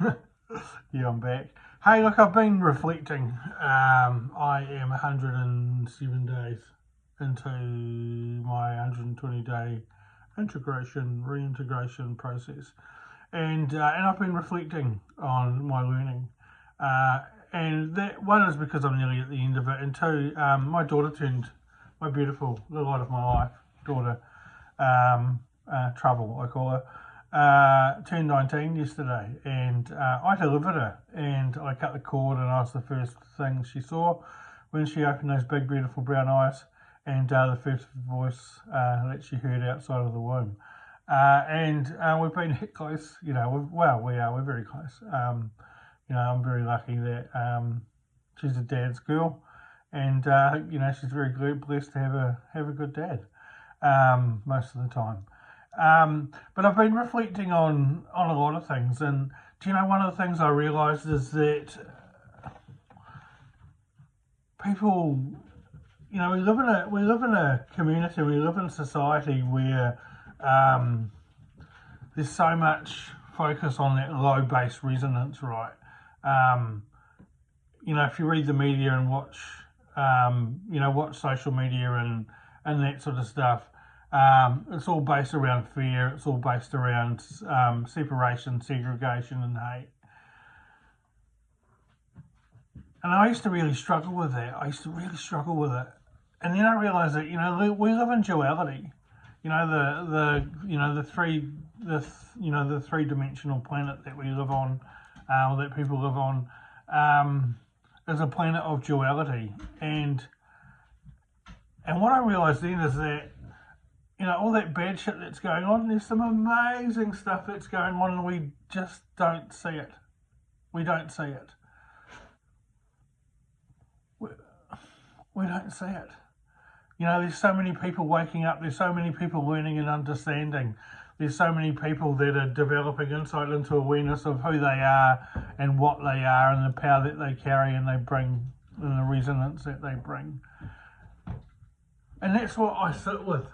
Yeah, I'm back. Hey, look, I've been reflecting. I am 107 days into my 120-day reintegration process, and I've been reflecting on my learning. And that one is because I'm nearly at the end of it, and two, my daughter my beautiful, the light of my life daughter, Trouble, I call her, turned 19 yesterday, and I delivered her, and I cut the cord, and I was the first thing she saw when she opened those big, beautiful brown eyes, and the first voice that she heard outside of the womb. And we've been close, we're very close. I'm very lucky that she's a dad's girl, and she's very blessed to have a good dad most of the time. But I've been reflecting on a lot of things, and one of the things I realised is that people, we live in a community, we live in a society where there's so much focus on that low bass resonance, right? If you read the media and watch social media and that sort of stuff, it's all based around fear. It's all based around separation, segregation, and hate. And I used to really struggle with that. And then I realised that we live in duality. The three-dimensional planet that we live on, or that people live on, is a planet of duality. And what I realised then is that all that bad shit that's going on, there's some amazing stuff that's going on, and we just don't see it. We don't see it. We don't see it. There's so many people waking up. There's so many people learning and understanding. There's so many people that are developing insight into awareness of who they are and what they are and the power that they carry and they bring and the resonance that they bring. And that's what I sit with.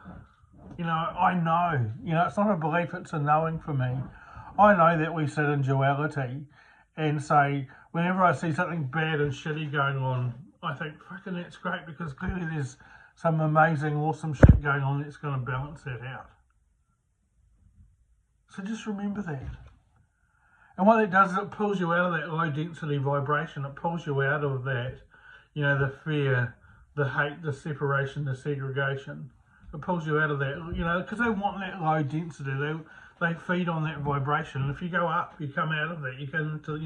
I know. It's not a belief, it's a knowing for me. I know that we sit in duality, and say, whenever I see something bad and shitty going on, I think, fucking that's great, because clearly there's some amazing, awesome shit going on that's going to balance that out. So just remember that. And what it does is it pulls you out of that low density vibration. It pulls you out of that, the fear, the hate, the separation, the segregation. It pulls you out of that, because they want that low density. They feed on that vibration. And if you go up, you come out of that. You go into,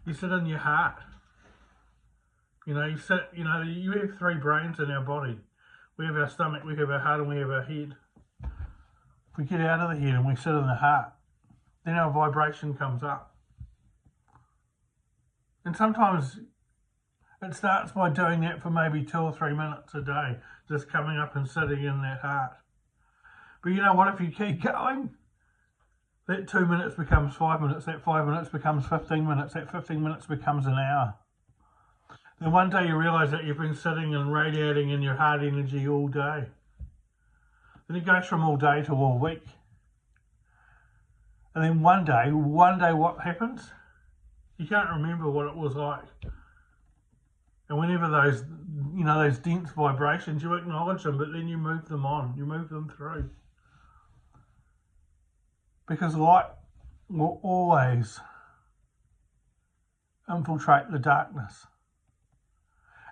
you sit in your heart. You have three brains in our body. We have our stomach, we have our heart, and we have our head. If we get out of the head and we sit in the heart, then our vibration comes up. And sometimes it starts by doing that for maybe 2 or 3 minutes a day, just coming up and sitting in that heart. But you know what, if you keep going, that 2 minutes becomes 5 minutes, that 5 minutes becomes 15 minutes, that 15 minutes becomes an hour. Then one day you realise that you've been sitting and radiating in your heart energy all day. Then it goes from all day to all week. And then one day what happens? You can't remember what it was like. And whenever those dense vibrations, you acknowledge them, but then you move them on, you move them through. Because light will always infiltrate the darkness.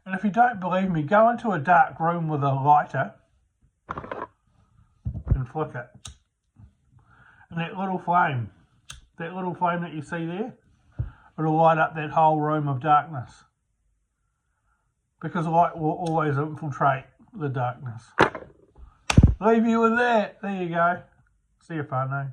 And if you don't believe me, go into a dark room with a lighter and flick it. And that little flame that you see there, it'll light up that whole room of darkness. Because light will always infiltrate the darkness. Leave you with that. There you go. See you, whānau.